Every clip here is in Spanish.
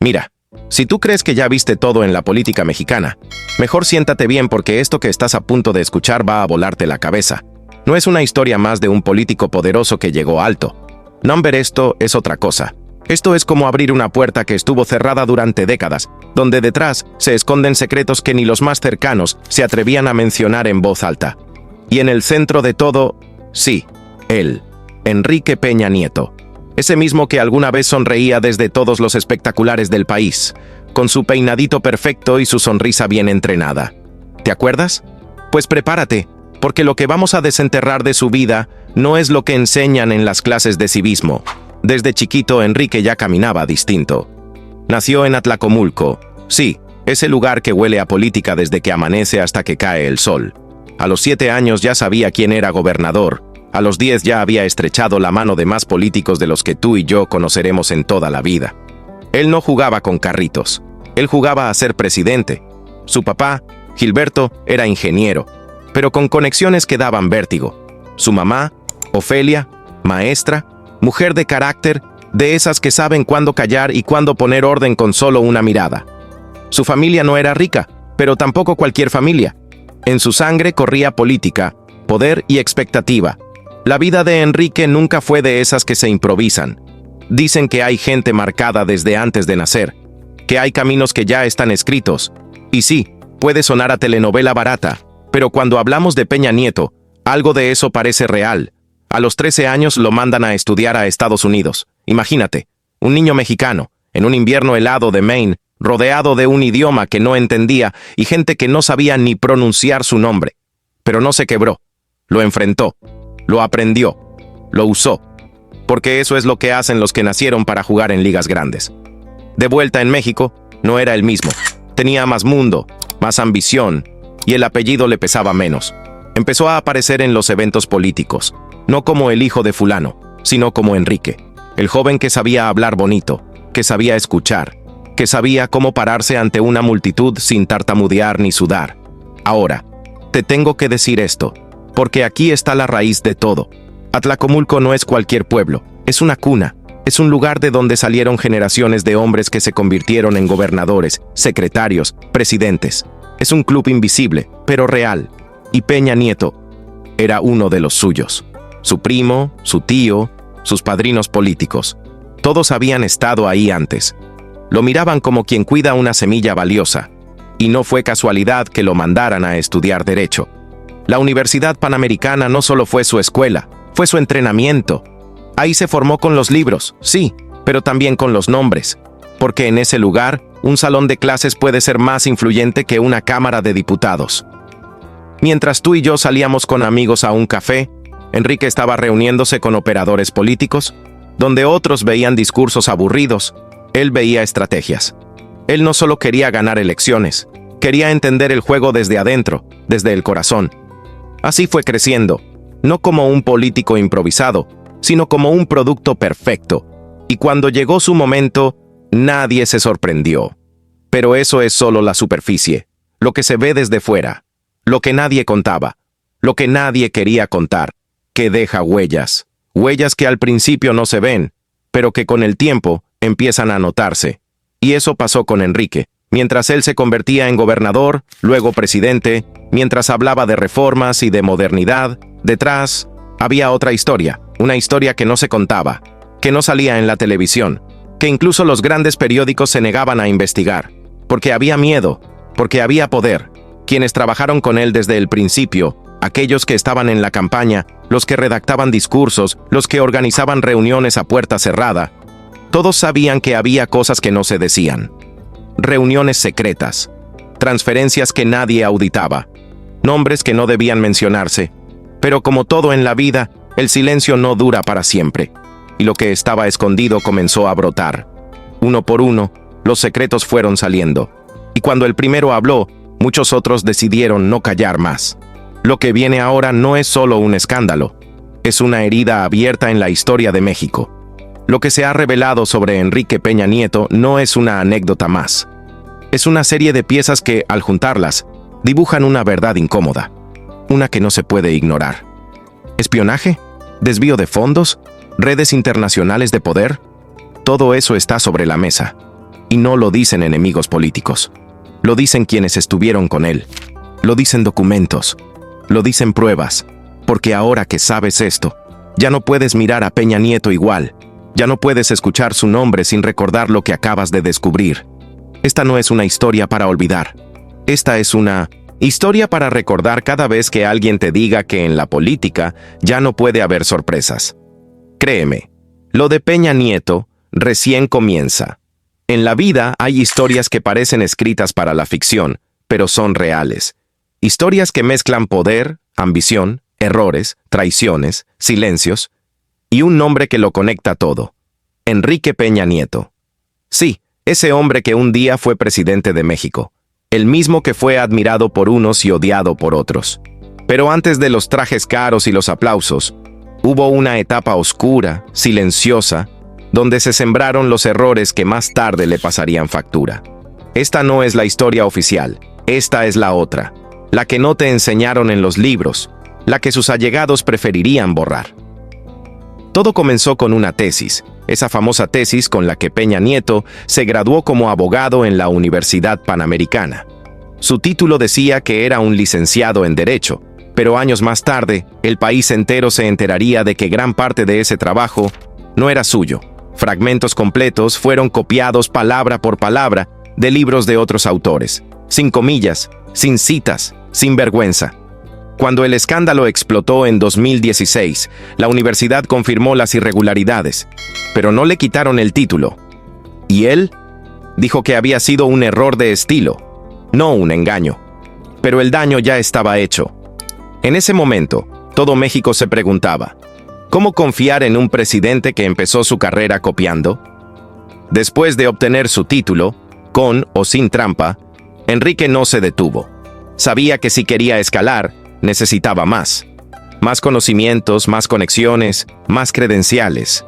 Mira, si tú crees que ya viste todo en la política mexicana, mejor siéntate bien porque esto que estás a punto de escuchar va a volarte la cabeza. No es una historia más de un político poderoso que llegó alto. No, ver, esto es otra cosa. Esto es como abrir una puerta que estuvo cerrada durante décadas, donde detrás se esconden secretos que ni los más cercanos se atrevían a mencionar en voz alta. Y en el centro de todo, sí, él, Enrique Peña Nieto. Ese mismo que alguna vez sonreía desde todos los espectaculares del país, con su peinadito perfecto y su sonrisa bien entrenada. ¿Te acuerdas? Pues prepárate, porque lo que vamos a desenterrar de su vida no es lo que enseñan en las clases de civismo. Desde chiquito Enrique ya caminaba distinto. Nació en Atlacomulco, sí, ese lugar que huele a política desde que amanece hasta que cae el sol. A los 7 años ya sabía quién era gobernador. A los 10 ya había estrechado la mano de más políticos de los que tú y yo conoceremos en toda la vida. Él no jugaba con carritos. Él jugaba a ser presidente. Su papá, Gilberto, era ingeniero, pero con conexiones que daban vértigo. Su mamá, Ofelia, maestra, mujer de carácter, de esas que saben cuándo callar y cuándo poner orden con solo una mirada. Su familia no era rica, pero tampoco cualquier familia. En su sangre corría política, poder y expectativa. La vida de Enrique nunca fue de esas que se improvisan. Dicen que hay gente marcada desde antes de nacer, que hay caminos que ya están escritos. Y sí, puede sonar a telenovela barata, pero cuando hablamos de Peña Nieto, algo de eso parece real. A los 13 años lo mandan a estudiar a Estados Unidos. Imagínate, un niño mexicano, en un invierno helado de Maine, rodeado de un idioma que no entendía y gente que no sabía ni pronunciar su nombre. Pero no se quebró, lo enfrentó. Lo aprendió, lo usó, porque eso es lo que hacen los que nacieron para jugar en ligas grandes. De vuelta en México, no era el mismo. Tenía más mundo, más ambición, y el apellido le pesaba menos. Empezó a aparecer en los eventos políticos, no como el hijo de fulano, sino como Enrique, el joven que sabía hablar bonito, que sabía escuchar, que sabía cómo pararse ante una multitud sin tartamudear ni sudar. Ahora, te tengo que decir esto, porque aquí está la raíz de todo. Atlacomulco no es cualquier pueblo, es una cuna, es un lugar de donde salieron generaciones de hombres que se convirtieron en gobernadores, secretarios, presidentes. Es un club invisible, pero real, y Peña Nieto era uno de los suyos. Su primo, su tío, sus padrinos políticos, todos habían estado ahí antes. Lo miraban como quien cuida una semilla valiosa, y no fue casualidad que lo mandaran a estudiar Derecho. La Universidad Panamericana no solo fue su escuela, fue su entrenamiento. Ahí se formó con los libros, sí, pero también con los nombres, porque en ese lugar, un salón de clases puede ser más influyente que una cámara de diputados. Mientras tú y yo salíamos con amigos a un café, Enrique estaba reuniéndose con operadores políticos, donde otros veían discursos aburridos, él veía estrategias. Él no solo quería ganar elecciones, quería entender el juego desde adentro, desde el corazón. Así fue creciendo, no como un político improvisado, sino como un producto perfecto. Y cuando llegó su momento, nadie se sorprendió. Pero eso es solo la superficie, lo que se ve desde fuera, lo que nadie contaba, lo que nadie quería contar, que deja huellas, huellas que al principio no se ven, pero que con el tiempo empiezan a notarse. Y eso pasó con Enrique. Mientras él se convertía en gobernador, luego presidente, mientras hablaba de reformas y de modernidad, detrás había otra historia, una historia que no se contaba, que no salía en la televisión, que incluso los grandes periódicos se negaban a investigar, porque había miedo, porque había poder. Quienes trabajaron con él desde el principio, aquellos que estaban en la campaña, los que redactaban discursos, los que organizaban reuniones a puerta cerrada, todos sabían que había cosas que no se decían. Reuniones secretas, transferencias que nadie auditaba, nombres que no debían mencionarse, pero como todo en la vida, el silencio no dura para siempre, y lo que estaba escondido comenzó a brotar. Uno por uno, los secretos fueron saliendo, y cuando el primero habló, muchos otros decidieron no callar más. Lo que viene ahora no es solo un escándalo, es una herida abierta en la historia de México. Lo que se ha revelado sobre Enrique Peña Nieto no es una anécdota más. Es una serie de piezas que, al juntarlas, dibujan una verdad incómoda, una que no se puede ignorar. ¿Espionaje? ¿Desvío de fondos? ¿Redes internacionales de poder? Todo eso está sobre la mesa. Y no lo dicen enemigos políticos. Lo dicen quienes estuvieron con él. Lo dicen documentos. Lo dicen pruebas. Porque ahora que sabes esto, ya no puedes mirar a Peña Nieto igual. Ya no puedes escuchar su nombre sin recordar lo que acabas de descubrir. Esta no es una historia para olvidar. Esta es una historia para recordar cada vez que alguien te diga que en la política ya no puede haber sorpresas. Créeme, lo de Peña Nieto recién comienza. En la vida hay historias que parecen escritas para la ficción, pero son reales. Historias que mezclan poder, ambición, errores, traiciones, silencios, y un nombre que lo conecta todo. Enrique Peña Nieto. Sí, ese hombre que un día fue presidente de México. El mismo que fue admirado por unos y odiado por otros. Pero antes de los trajes caros y los aplausos, hubo una etapa oscura, silenciosa, donde se sembraron los errores que más tarde le pasarían factura. Esta no es la historia oficial, esta es la otra, la que no te enseñaron en los libros, la que sus allegados preferirían borrar. Todo comenzó con una tesis, esa famosa tesis con la que Peña Nieto se graduó como abogado en la Universidad Panamericana. Su título decía que era un licenciado en Derecho, pero años más tarde, el país entero se enteraría de que gran parte de ese trabajo no era suyo. Fragmentos completos fueron copiados palabra por palabra de libros de otros autores, sin comillas, sin citas, sin vergüenza. Cuando el escándalo explotó en 2016, la universidad confirmó las irregularidades, pero no le quitaron el título. Y él dijo que había sido un error de estilo, no un engaño. Pero el daño ya estaba hecho. En ese momento, todo México se preguntaba, ¿cómo confiar en un presidente que empezó su carrera copiando? Después de obtener su título, con o sin trampa, Enrique no se detuvo. Sabía que si quería escalar, necesitaba más conocimientos, más conexiones, más credenciales.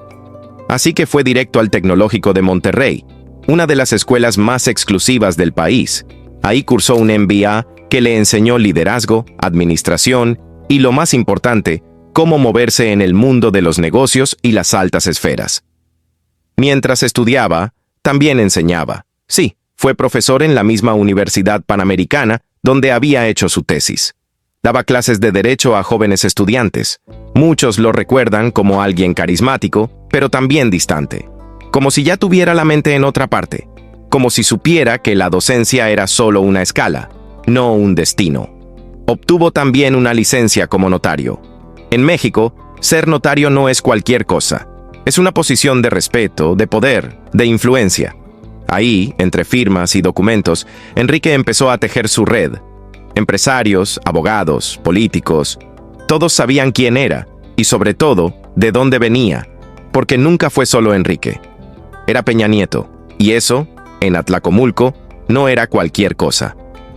Así que fue directo al Tecnológico de Monterrey, una de las escuelas más exclusivas del país. Ahí cursó un MBA que le enseñó liderazgo, administración y, lo más importante, cómo moverse en el mundo de los negocios y las altas esferas. Mientras estudiaba, también enseñaba. Sí, fue profesor en la misma Universidad Panamericana donde había hecho su tesis. Daba clases de derecho a jóvenes estudiantes. Muchos lo recuerdan como alguien carismático, pero también distante. Como si ya tuviera la mente en otra parte. Como si supiera que la docencia era solo una escala, no un destino. Obtuvo también una licencia como notario. En México, ser notario no es cualquier cosa. Es una posición de respeto, de poder, de influencia. Ahí, entre firmas y documentos, Enrique empezó a tejer su red. Empresarios, abogados, políticos, todos sabían quién era y, sobre todo, de dónde venía, porque nunca fue solo Enrique. Era Peña Nieto, y eso, en Atlacomulco, no era cualquier cosa.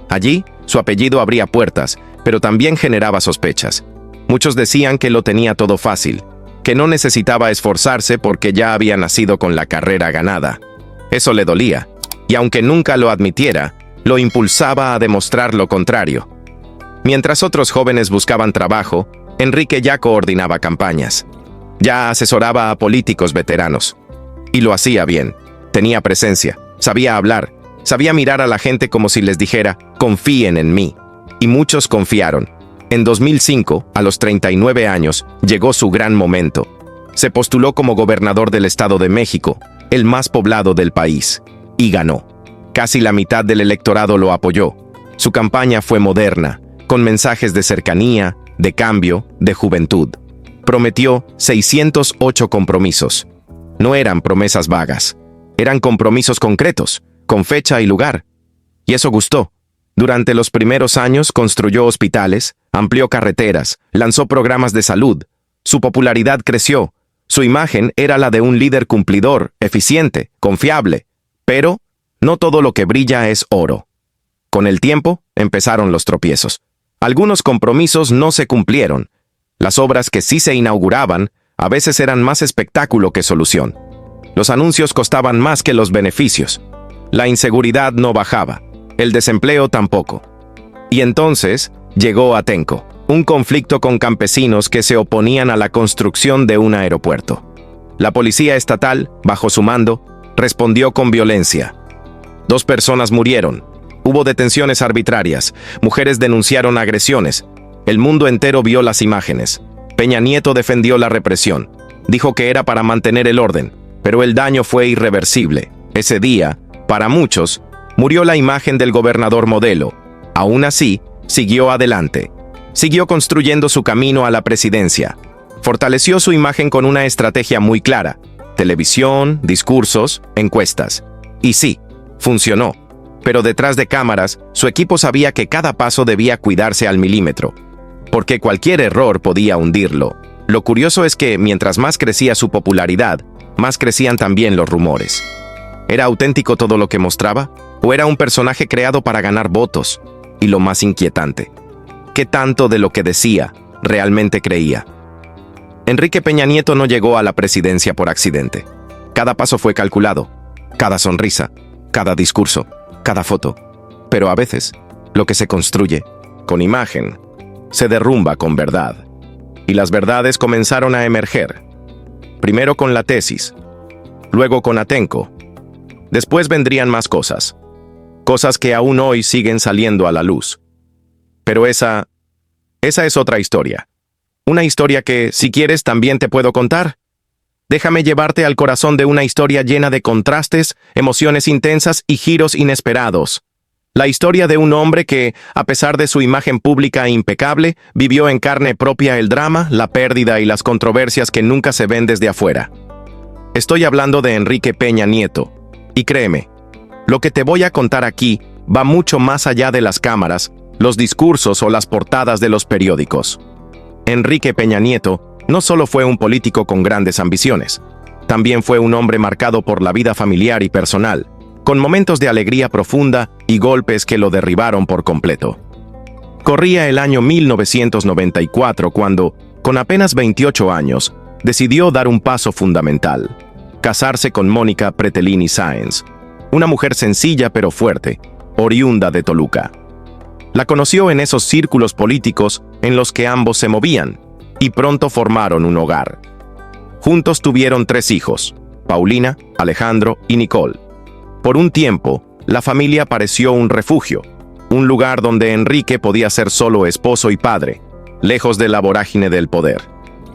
Allí, su apellido abría puertas, pero también generaba sospechas. Muchos decían que lo tenía todo fácil, que no necesitaba esforzarse porque ya había nacido con la carrera ganada. Eso le dolía, y aunque nunca lo admitiera, lo impulsaba a demostrar lo contrario. Mientras otros jóvenes buscaban trabajo, Enrique ya coordinaba campañas. Ya asesoraba a políticos veteranos. Y lo hacía bien. Tenía presencia, sabía hablar, sabía mirar a la gente como si les dijera, confíen en mí. Y muchos confiaron. En 2005, a los 39 años, llegó su gran momento. Se postuló como gobernador del Estado de México, el más poblado del país, y ganó. Casi la mitad del electorado lo apoyó. Su campaña fue moderna, con mensajes de cercanía, de cambio, de juventud. Prometió 608 compromisos. No eran promesas vagas, eran compromisos concretos, con fecha y lugar. Y eso gustó. Durante los primeros años construyó hospitales, amplió carreteras, lanzó programas de salud. Su popularidad creció. Su imagen era la de un líder cumplidor, eficiente, confiable. Pero no todo lo que brilla es oro. Con el tiempo, empezaron los tropiezos. Algunos compromisos no se cumplieron. Las obras que sí se inauguraban, a veces eran más espectáculo que solución. Los anuncios costaban más que los beneficios. La inseguridad no bajaba. El desempleo tampoco. Y entonces llegó Atenco, un conflicto con campesinos que se oponían a la construcción de un aeropuerto. La policía estatal, bajo su mando, respondió con violencia. 2 personas murieron. Hubo detenciones arbitrarias. Mujeres denunciaron agresiones. El mundo entero vio las imágenes. Peña Nieto defendió la represión. Dijo que era para mantener el orden, pero el daño fue irreversible. Ese día, para muchos, murió la imagen del gobernador modelo. Aún así, siguió adelante. Siguió construyendo su camino a la presidencia. Fortaleció su imagen con una estrategia muy clara: televisión, discursos, encuestas. Y sí, funcionó. Pero detrás de cámaras, su equipo sabía que cada paso debía cuidarse al milímetro, porque cualquier error podía hundirlo. Lo curioso es que, mientras más crecía su popularidad, más crecían también los rumores. ¿Era auténtico todo lo que mostraba? ¿O era un personaje creado para ganar votos? Y lo más inquietante, ¿qué tanto de lo que decía realmente creía? Enrique Peña Nieto no llegó a la presidencia por accidente. Cada paso fue calculado, cada sonrisa, cada discurso, cada foto. Pero a veces, lo que se construye con imagen se derrumba con verdad. Y las verdades comenzaron a emerger. Primero con la tesis, luego con Atenco. Después vendrían más cosas. Cosas que aún hoy siguen saliendo a la luz. Pero esa es otra historia. Una historia que, si quieres, también te puedo contar. Déjame llevarte al corazón de una historia llena de contrastes, emociones intensas y giros inesperados. La historia de un hombre que, a pesar de su imagen pública impecable, vivió en carne propia el drama, la pérdida y las controversias que nunca se ven desde afuera. Estoy hablando de Enrique Peña Nieto. Y créeme, lo que te voy a contar aquí va mucho más allá de las cámaras, los discursos o las portadas de los periódicos. Enrique Peña Nieto no solo fue un político con grandes ambiciones, también fue un hombre marcado por la vida familiar y personal, con momentos de alegría profunda y golpes que lo derribaron por completo. Corría el año 1994 cuando, con apenas 28 años, decidió dar un paso fundamental: casarse con Mónica Pretelini Sáenz, una mujer sencilla pero fuerte, oriunda de Toluca. La conoció en esos círculos políticos en los que ambos se movían, y pronto formaron un hogar. Juntos tuvieron 3 hijos: Paulina, Alejandro y Nicole. Por un tiempo, la familia pareció un refugio, un lugar donde Enrique podía ser solo esposo y padre, lejos de la vorágine del poder.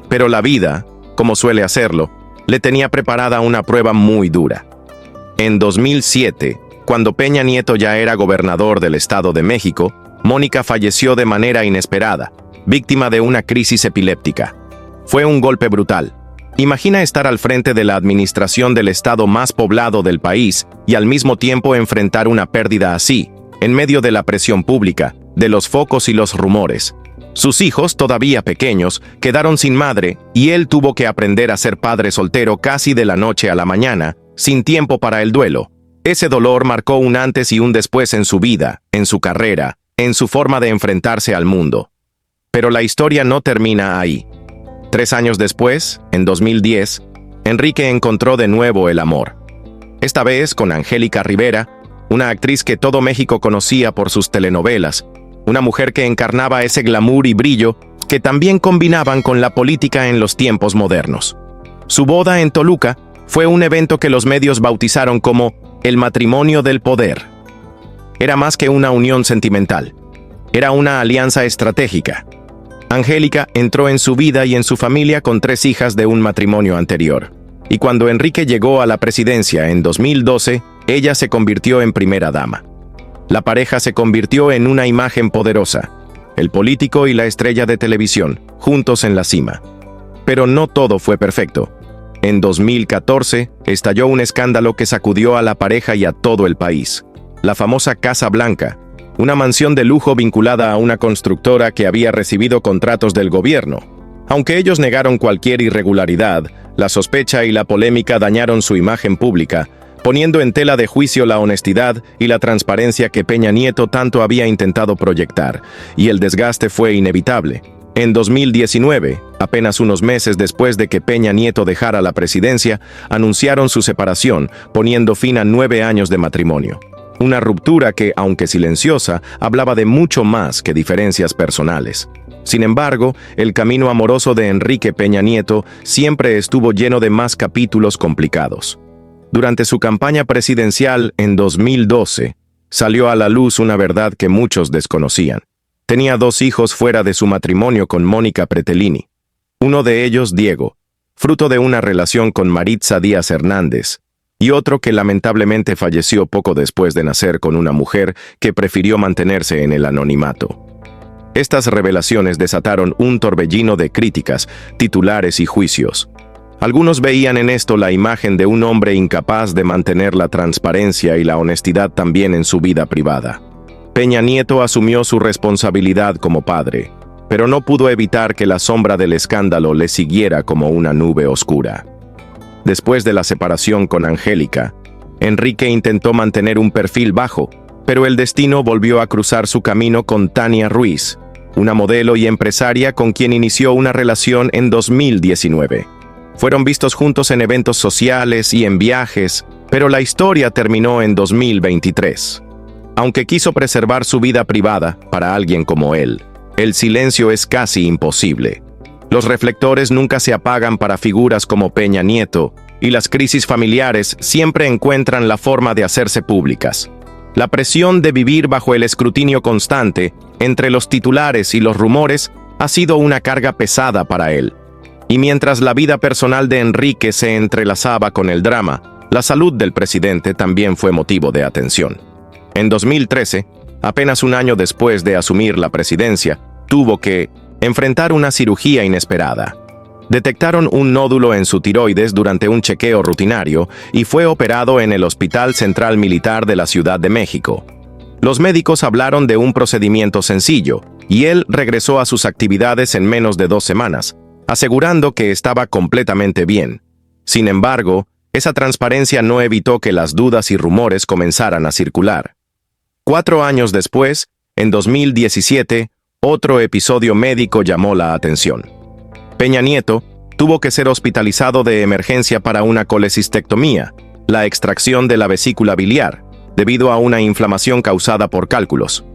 Pero la vida, como suele hacerlo, le tenía preparada una prueba muy dura. En 2007, cuando Peña Nieto ya era gobernador del Estado de México, Mónica falleció de manera inesperada, víctima de una crisis epiléptica. Fue un golpe brutal. Imagina estar al frente de la administración del estado más poblado del país y al mismo tiempo enfrentar una pérdida así, en medio de la presión pública, de los focos y los rumores. Sus hijos, todavía pequeños, quedaron sin madre y él tuvo que aprender a ser padre soltero casi de la noche a la mañana, sin tiempo para el duelo. Ese dolor marcó un antes y un después en su vida, en su carrera, en su forma de enfrentarse al mundo. Pero la historia no termina ahí. 3 años después, en 2010, Enrique encontró de nuevo el amor. Esta vez con Angélica Rivera, una actriz que todo México conocía por sus telenovelas, una mujer que encarnaba ese glamour y brillo que también combinaban con la política en los tiempos modernos. Su boda en Toluca fue un evento que los medios bautizaron como el matrimonio del poder. Era más que una unión sentimental, era una alianza estratégica. Angélica entró en su vida y en su familia con 3 hijas de un matrimonio anterior. Y cuando Enrique llegó a la presidencia en 2012, ella se convirtió en primera dama. La pareja se convirtió en una imagen poderosa, el político y la estrella de televisión, juntos en la cima. Pero no todo fue perfecto. En 2014, estalló un escándalo que sacudió a la pareja y a todo el país. La famosa Casa Blanca, una mansión de lujo vinculada a una constructora que había recibido contratos del gobierno. Aunque ellos negaron cualquier irregularidad, la sospecha y la polémica dañaron su imagen pública, poniendo en tela de juicio la honestidad y la transparencia que Peña Nieto tanto había intentado proyectar, y el desgaste fue inevitable. En 2019, apenas unos meses después de que Peña Nieto dejara la presidencia, anunciaron su separación, poniendo fin a 9 años de matrimonio. Una ruptura que, aunque silenciosa, hablaba de mucho más que diferencias personales. Sin embargo, el camino amoroso de Enrique Peña Nieto siempre estuvo lleno de más capítulos complicados. Durante su campaña presidencial en 2012, salió a la luz una verdad que muchos desconocían. Tenía 2 hijos fuera de su matrimonio con Mónica Pretelini. Uno de ellos, Diego, fruto de una relación con Maritza Díaz Hernández, y otro que lamentablemente falleció poco después de nacer con una mujer que prefirió mantenerse en el anonimato. Estas revelaciones desataron un torbellino de críticas, titulares y juicios. Algunos veían en esto la imagen de un hombre incapaz de mantener la transparencia y la honestidad también en su vida privada. Peña Nieto asumió su responsabilidad como padre, pero no pudo evitar que la sombra del escándalo le siguiera como una nube oscura. Después de la separación con Angélica, Enrique intentó mantener un perfil bajo, pero el destino volvió a cruzar su camino con Tania Ruiz, una modelo y empresaria con quien inició una relación en 2019. Fueron vistos juntos en eventos sociales y en viajes, pero la historia terminó en 2023. Aunque quiso preservar su vida privada, para alguien como él, el silencio es casi imposible. Los reflectores nunca se apagan para figuras como Peña Nieto, y las crisis familiares siempre encuentran la forma de hacerse públicas. La presión de vivir bajo el escrutinio constante, entre los titulares y los rumores, ha sido una carga pesada para él. Y mientras la vida personal de Enrique se entrelazaba con el drama, la salud del presidente también fue motivo de atención. En 2013, apenas un año después de asumir la presidencia, tuvo que enfrentar una cirugía inesperada. Detectaron un nódulo en su tiroides durante un chequeo rutinario y fue operado en el Hospital Central Militar de la Ciudad de México. Los médicos hablaron de un procedimiento sencillo, y él regresó a sus actividades en menos de 2 semanas, asegurando que estaba completamente bien. Sin embargo, esa transparencia no evitó que las dudas y rumores comenzaran a circular. 4 años después, en 2017, otro episodio médico llamó la atención. Peña Nieto tuvo que ser hospitalizado de emergencia para una colecistectomía, la extracción de la vesícula biliar, debido a una inflamación causada por cálculos.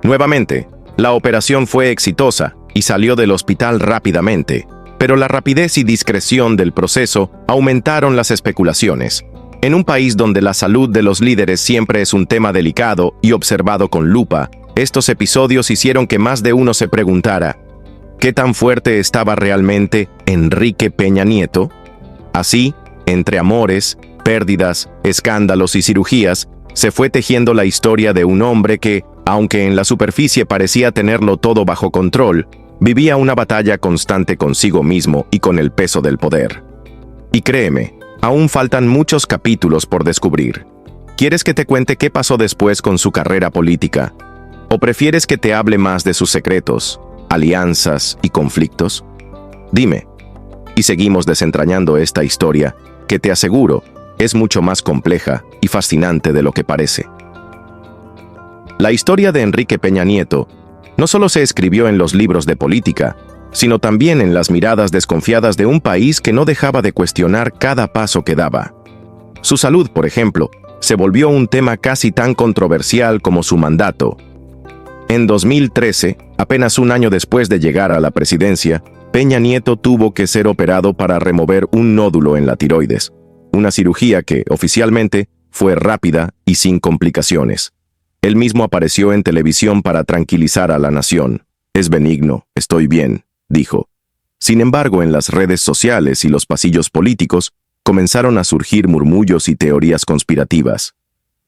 Nuevamente, la operación fue exitosa y salió del hospital rápidamente, pero la rapidez y discreción del proceso aumentaron las especulaciones. En un país donde la salud de los líderes siempre es un tema delicado y observado con lupa, estos episodios hicieron que más de uno se preguntara, ¿qué tan fuerte estaba realmente Enrique Peña Nieto? Así, entre amores, pérdidas, escándalos y cirugías, se fue tejiendo la historia de un hombre que, aunque en la superficie parecía tenerlo todo bajo control, vivía una batalla constante consigo mismo y con el peso del poder. Y créeme, aún faltan muchos capítulos por descubrir. ¿Quieres que te cuente qué pasó después con su carrera política? ¿O prefieres que te hable más de sus secretos, alianzas y conflictos? Dime, y seguimos desentrañando esta historia, que te aseguro, es mucho más compleja y fascinante de lo que parece. La historia de Enrique Peña Nieto no solo se escribió en los libros de política, sino también en las miradas desconfiadas de un país que no dejaba de cuestionar cada paso que daba. Su salud, por ejemplo, se volvió un tema casi tan controversial como su mandato. En 2013, apenas un año después de llegar a la presidencia, Peña Nieto tuvo que ser operado para remover un nódulo en la tiroides, una cirugía que, oficialmente, fue rápida y sin complicaciones. Él mismo apareció en televisión para tranquilizar a la nación. «Es benigno, estoy bien», dijo. Sin embargo, en las redes sociales y los pasillos políticos, comenzaron a surgir murmullos y teorías conspirativas.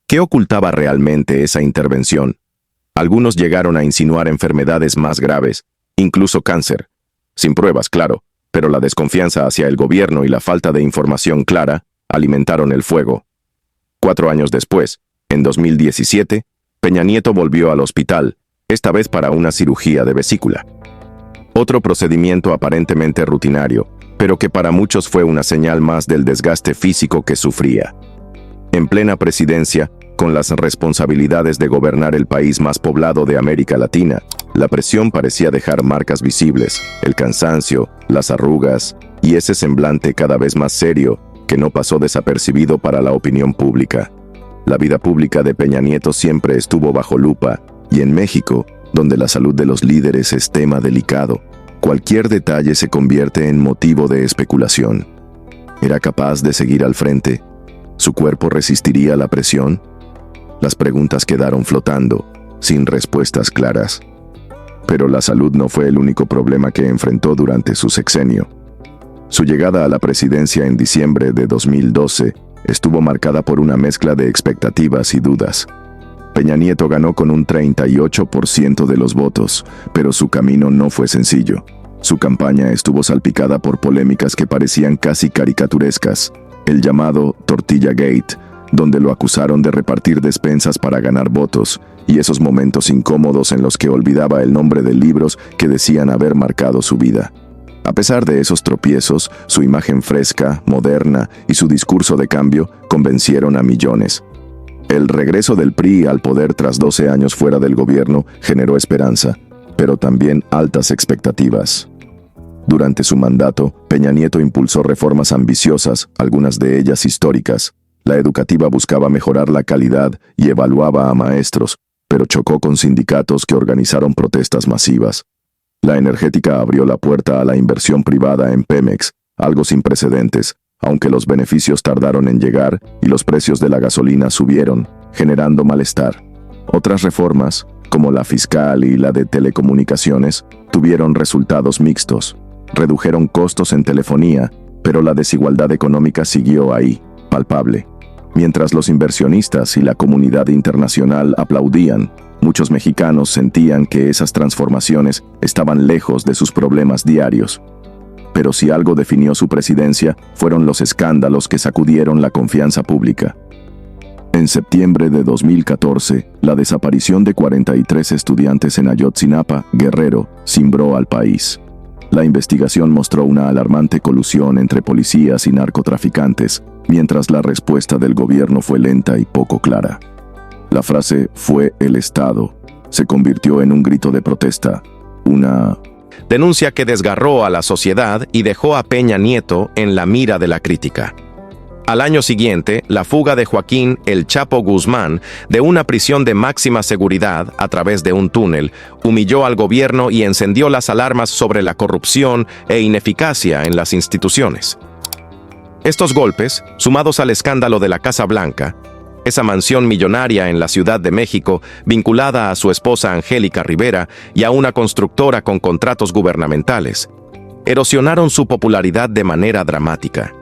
¿Qué ocultaba realmente esa intervención? Algunos llegaron a insinuar enfermedades más graves, incluso cáncer. Sin pruebas, claro, pero la desconfianza hacia el gobierno y la falta de información clara alimentaron el fuego. 4 años después, en 2017, Peña Nieto volvió al hospital, esta vez para una cirugía de vesícula. Otro procedimiento aparentemente rutinario, pero que para muchos fue una señal más del desgaste físico que sufría. En plena presidencia, con las responsabilidades de gobernar el país más poblado de América Latina, la presión parecía dejar marcas visibles, el cansancio, las arrugas y ese semblante cada vez más serio que no pasó desapercibido para la opinión pública. La vida pública de Peña Nieto siempre estuvo bajo lupa, y en México, donde la salud de los líderes es tema delicado, cualquier detalle se convierte en motivo de especulación. ¿Era capaz de seguir al frente? ¿Su cuerpo resistiría la presión? Las preguntas quedaron flotando, sin respuestas claras. Pero la salud no fue el único problema que enfrentó durante su sexenio. Su llegada a la presidencia en diciembre de 2012 estuvo marcada por una mezcla de expectativas y dudas. Peña Nieto ganó con un 38% de los votos, pero su camino no fue sencillo. Su campaña estuvo salpicada por polémicas que parecían casi caricaturescas, el llamado Tortilla Gate, donde lo acusaron de repartir despensas para ganar votos, y esos momentos incómodos en los que olvidaba el nombre de libros que decían haber marcado su vida. A pesar de esos tropiezos, su imagen fresca, moderna y su discurso de cambio convencieron a millones. El regreso del PRI al poder tras 12 años fuera del gobierno generó esperanza, pero también altas expectativas. Durante su mandato, Peña Nieto impulsó reformas ambiciosas, algunas de ellas históricas. La educativa buscaba mejorar la calidad y evaluaba a maestros, pero chocó con sindicatos que organizaron protestas masivas. La energética abrió la puerta a la inversión privada en Pemex, algo sin precedentes, aunque los beneficios tardaron en llegar y los precios de la gasolina subieron, generando malestar. Otras reformas, como la fiscal y la de telecomunicaciones, tuvieron resultados mixtos. Redujeron costos en telefonía, pero la desigualdad económica siguió ahí, palpable. Mientras los inversionistas y la comunidad internacional aplaudían, muchos mexicanos sentían que esas transformaciones estaban lejos de sus problemas diarios. Pero si algo definió su presidencia, fueron los escándalos que sacudieron la confianza pública. En septiembre de 2014, la desaparición de 43 estudiantes en Ayotzinapa, Guerrero, cimbró al país. La investigación mostró una alarmante colusión entre policías y narcotraficantes, mientras la respuesta del gobierno fue lenta y poco clara. La frase "fue el Estado" se convirtió en un grito de protesta, una denuncia que desgarró a la sociedad y dejó a Peña Nieto en la mira de la crítica. Al año siguiente, la fuga de Joaquín El Chapo Guzmán de una prisión de máxima seguridad a través de un túnel humilló al gobierno y encendió las alarmas sobre la corrupción e ineficacia en las instituciones. Estos golpes, sumados al escándalo de la Casa Blanca, esa mansión millonaria en la Ciudad de México vinculada a su esposa Angélica Rivera y a una constructora con contratos gubernamentales, erosionaron su popularidad de manera dramática.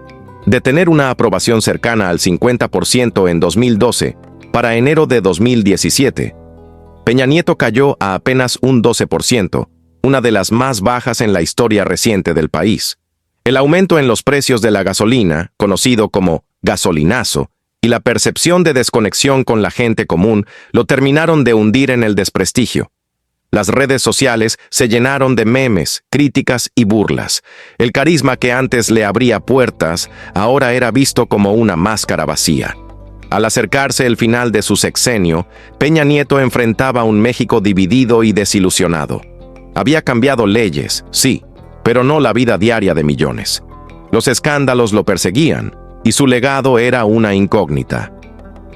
De tener una aprobación cercana al 50% en 2012, para enero de 2017, Peña Nieto cayó a apenas un 12%, una de las más bajas en la historia reciente del país. El aumento en los precios de la gasolina, conocido como gasolinazo, y la percepción de desconexión con la gente común lo terminaron de hundir en el desprestigio. Las redes sociales se llenaron de memes, críticas y burlas. El carisma que antes le abría puertas, ahora era visto como una máscara vacía. Al acercarse el final de su sexenio, Peña Nieto enfrentaba un México dividido y desilusionado. Había cambiado leyes, sí, pero no la vida diaria de millones. Los escándalos lo perseguían, y su legado era una incógnita.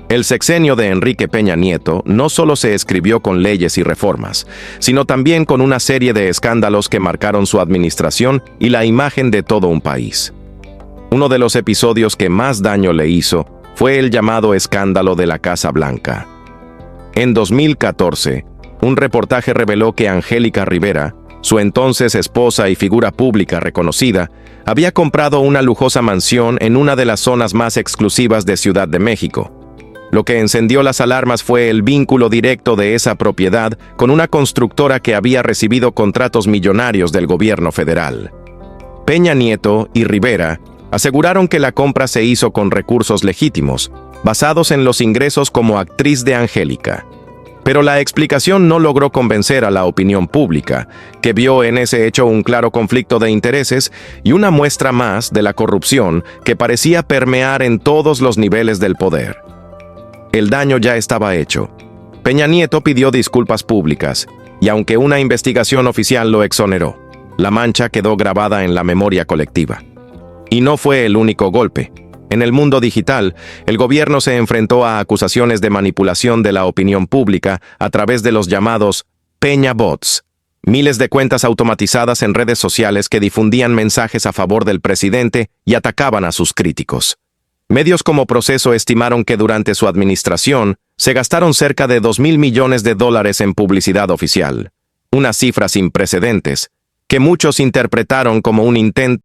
El sexenio de Enrique Peña Nieto no solo se escribió con leyes y reformas, sino también con una serie de escándalos que marcaron su administración y la imagen de todo un país. Uno de los episodios que más daño le hizo fue el llamado escándalo de la Casa Blanca. En 2014, un reportaje reveló que Angélica Rivera, su entonces esposa y figura pública reconocida, había comprado una lujosa mansión en una de las zonas más exclusivas de Ciudad de México. Lo que encendió las alarmas fue el vínculo directo de esa propiedad con una constructora que había recibido contratos millonarios del gobierno federal. Peña Nieto y Rivera aseguraron que la compra se hizo con recursos legítimos, basados en los ingresos como actriz de Angélica. Pero la explicación no logró convencer a la opinión pública, que vio en ese hecho un claro conflicto de intereses y una muestra más de la corrupción que parecía permear en todos los niveles del poder. El daño ya estaba hecho. Peña Nieto pidió disculpas públicas, y aunque una investigación oficial lo exoneró, la mancha quedó grabada en la memoria colectiva. Y no fue el único golpe. En el mundo digital, el gobierno se enfrentó a acusaciones de manipulación de la opinión pública a través de los llamados Peña Bots, miles de cuentas automatizadas en redes sociales que difundían mensajes a favor del presidente y atacaban a sus críticos. Medios como Proceso estimaron que durante su administración se gastaron cerca de 2.000 millones de dólares en publicidad oficial, una cifra sin precedentes, que muchos interpretaron como un intento